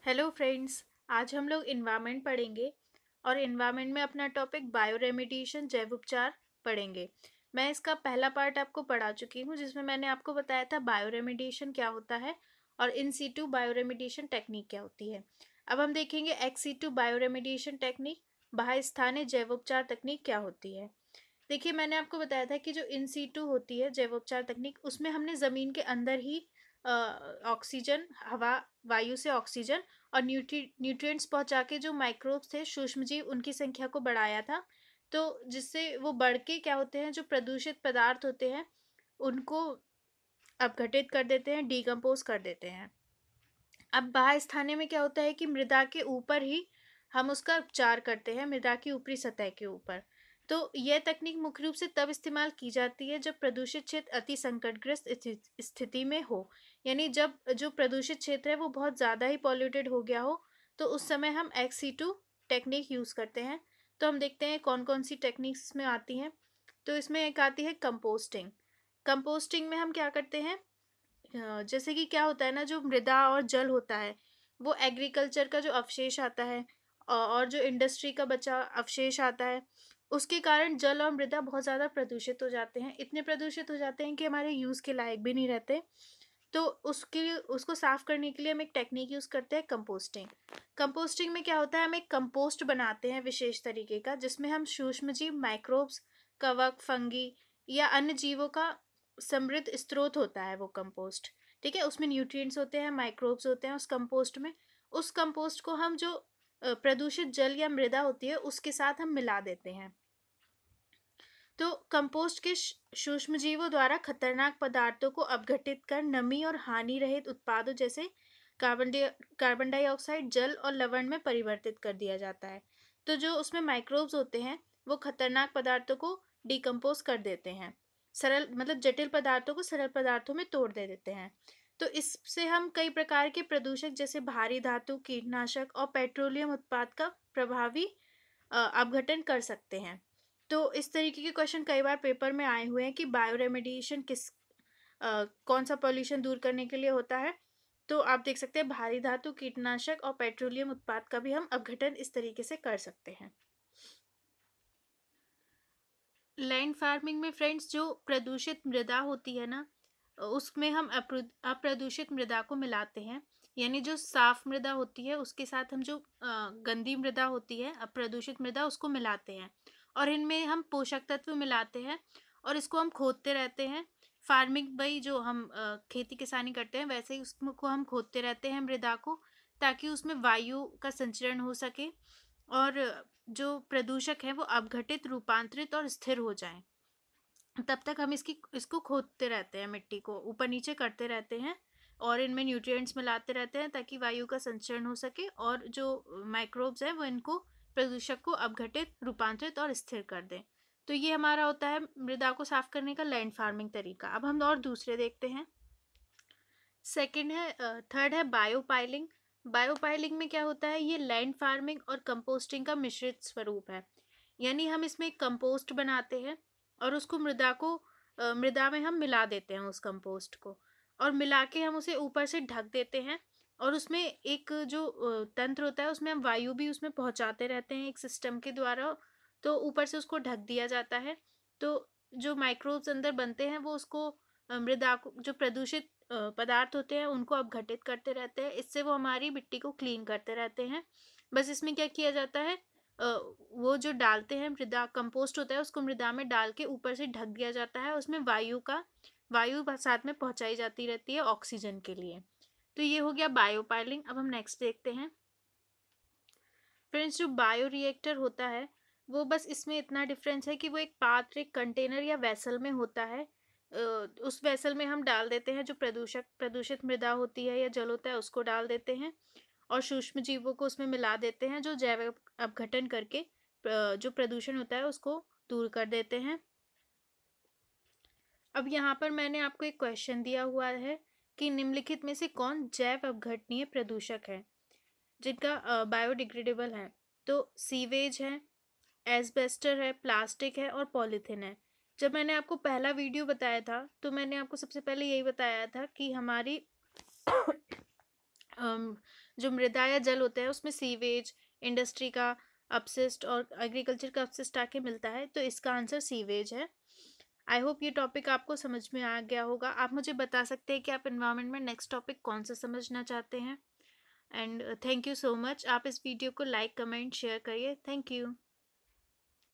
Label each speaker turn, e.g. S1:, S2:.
S1: Hello friends. आज हम लोग इन्वायरमेंट पढ़ेंगे और इन्वायरमेंट में अपना टॉपिक बायो रेमिडिएशन जैव उपचार पढ़ेंगे। मैं इसका पहला पार्ट आपको पढ़ा चुकी हूँ जिसमें मैंने आपको बताया था बायो रेमिडिएशन क्या होता है और in situ bioremediation technique क्या होती है। अब हम देखेंगे ex situ bioremediation technique बाह्य स्थानीय जैवोपचार तकनीक क्या होती है। देखिए, मैंने आपको बताया था कि जो इन सीटू होती है जैवोपचार तकनीक, उसमें हमने ज़मीन के अंदर ही ऑक्सीजन, हवा, वायु से ऑक्सीजन और न्यूट्रिएंट्स पहुंचा के जो माइक्रोब्स थे, सूक्ष्मजीव, उनकी संख्या को बढ़ाया था। तो जिससे वो बढ़ के क्या होते हैं, जो प्रदूषित पदार्थ होते हैं उनको अपघटित कर देते हैं, डिकम्पोज कर देते हैं। अब बाह्य स्थानीय में क्या होता है कि मृदा के ऊपर ही हम उसका उपचार करते हैं, मृदा की ऊपरी सतह के ऊपर। तो यह तकनीक मुख्य रूप से तब इस्तेमाल की जाती है जब प्रदूषित क्षेत्र अति संकटग्रस्त स्थिति में हो, यानी जब जो प्रदूषित क्षेत्र है वो बहुत ज़्यादा ही पॉल्यूटेड हो गया हो, तो उस समय हम XC2 टेक्निक यूज़ करते हैं। तो हम देखते हैं कौन कौन सी टेक्निक्स इसमें आती हैं। तो इसमें एक आती है कंपोस्टिंग। कंपोस्टिंग में हम क्या करते हैं, जैसे कि क्या होता है ना, जो मृदा और जल होता है वो एग्रीकल्चर का जो अवशेष आता है और जो इंडस्ट्री का बचा अवशेष आता है, उसके कारण जल और मृदा बहुत ज़्यादा प्रदूषित हो जाते हैं, इतने प्रदूषित हो जाते हैं कि हमारे यूज़ के लायक भी नहीं रहते। तो उसको साफ करने के लिए हम एक टेक्निक यूज़ करते हैं, कंपोस्टिंग। कंपोस्टिंग में क्या होता है, हम एक कंपोस्ट बनाते हैं विशेष तरीके का, जिसमें हम सूक्ष्मजीव, माइक्रोब्स, कवक, फंगी या अन्य जीवों का समृद्ध स्रोत होता है वो कंपोस्ट। ठीक है, उसमें न्यूट्रिएंट्स होते हैं, माइक्रोब्स होते हैं उस कंपोस्ट में। उस कंपोस्ट को हम जो प्रदूषित जल या मृदा होती है उसके साथ हम मिला देते हैं। तो कंपोस्ट के सूक्ष्मजीवों द्वारा खतरनाक पदार्थों को अपघटित कर नमी और हानि रहित उत्पादों जैसे कार्बन डाइऑक्साइड, जल और लवण में परिवर्तित कर दिया जाता है। तो जो उसमें माइक्रोब्स होते हैं वो खतरनाक पदार्थों को डिकम्पोज कर देते हैं, सरल मतलब जटिल पदार्थों को सरल पदार्थों में तोड़ दे देते हैं। तो इससे हम कई प्रकार के प्रदूषक जैसे भारी धातु, कीटनाशक और पेट्रोलियम उत्पाद का प्रभावी अपघटन कर सकते हैं। तो इस तरीके के क्वेश्चन कई बार पेपर में आए हुए हैं कि बायो रेमेडिएशन कौन सा पॉल्यूशन दूर करने के लिए होता है। तो आप देख सकते हैं भारी धातु, कीटनाशक और पेट्रोलियम उत्पाद का भी हम अपघटन इस तरीके से कर सकते हैं। लैंड फार्मिंग में फ्रेंड्स, जो प्रदूषित मृदा होती है ना, उसमें हम अप्रदूषित मृदा को मिलाते हैं। यानी जो साफ मृदा होती है उसके साथ हम जो गंदी मृदा होती है, अप्रदूषित मृदा, उसको मिलाते हैं और इनमें हम पोषक तत्व मिलाते हैं और इसको हम खोदते रहते हैं। फार्मिंग भाई, जो हम खेती किसानी करते हैं वैसे ही उसको हम खोदते रहते हैं मृदा को, ताकि उसमें वायु का संचरण हो सके और जो प्रदूषक है वो अपघटित, रूपांतरित और स्थिर हो जाएं। तब तक हम इसको खोदते रहते हैं, मिट्टी को ऊपर नीचे करते रहते हैं और इनमें न्यूट्रिएंट्स मिलाते रहते हैं ताकि वायु का संचरण हो सके और जो माइक्रोब्स हैं वो इनको, प्रदूषक को अपघटित, रूपांतरित और स्थिर कर दें। तो ये हमारा होता है मृदा को साफ करने का लैंड फार्मिंग तरीका। अब हम और दूसरे देखते हैं। थर्ड है बायोपाइलिंग। बायोपाइलिंग में क्या होता है, ये लैंड फार्मिंग और कंपोस्टिंग का मिश्रित स्वरूप है। यानी हम इसमें एक कंपोस्ट बनाते हैं और उसको मृदा में हम मिला देते हैं उस कंपोस्ट को, और मिला के हम उसे ऊपर से ढक देते हैं और उसमें एक जो तंत्र होता है उसमें हम वायु भी उसमें पहुंचाते रहते हैं एक सिस्टम के द्वारा। तो ऊपर से उसको ढक दिया जाता है। तो जो माइक्रोब्स अंदर बनते हैं वो उसको मृदा को, जो प्रदूषित पदार्थ होते हैं उनको अपघटित करते रहते हैं। इससे वो हमारी मिट्टी को क्लीन करते रहते हैं। बस इसमें क्या किया जाता है, वो जो डालते हैं, मृदा कंपोस्ट होता है उसको मृदा में डाल के ऊपर से ढक दिया जाता है, उसमें वायु साथ में पहुंचाई जाती रहती है ऑक्सीजन के लिए। तो ये हो गया बायोपाइलिंग। अब हम नेक्स्ट देखते हैं। फ्रेंड्स, जो बायो रिएक्टर होता है वो, बस इसमें इतना डिफरेंस है कि वो एक पात्र, एक कंटेनर या वेसल में होता है। उस वेसल में हम डाल देते हैं जो प्रदूषित मृदा होती है या जल होता है उसको डाल देते हैं और सूक्ष्म जीवों को उसमें मिला देते हैं जो जैव अपघटन करके जो प्रदूषण होता है उसको दूर कर देते हैं। अब यहाँ पर मैंने आपको एक क्वेश्चन दिया हुआ है कि निम्नलिखित में से कौन जैव अपघटनीय प्रदूषक है जिनका बायोडिग्रेडेबल है। तो सीवेज है, एस्बेस्टर है, प्लास्टिक है और पॉलीथीन है। जब मैंने आपको पहला वीडियो बताया था तो मैंने आपको सबसे पहले यही बताया था कि हमारी जो मृदा या जल होता है उसमें सीवेज, इंडस्ट्री का अपशिष्ट और एग्रीकल्चर का अपशिष्ट आके मिलता है, तो इसका आंसर सीवेज है। आई होप ये टॉपिक आपको समझ में आ गया होगा। आप मुझे बता सकते हैं कि आप एनवायरनमेंट में नेक्स्ट टॉपिक कौन सा समझना चाहते हैं। And thank you so much. आप इस वीडियो को लाइक, कमेंट, शेयर करिए। Thank you.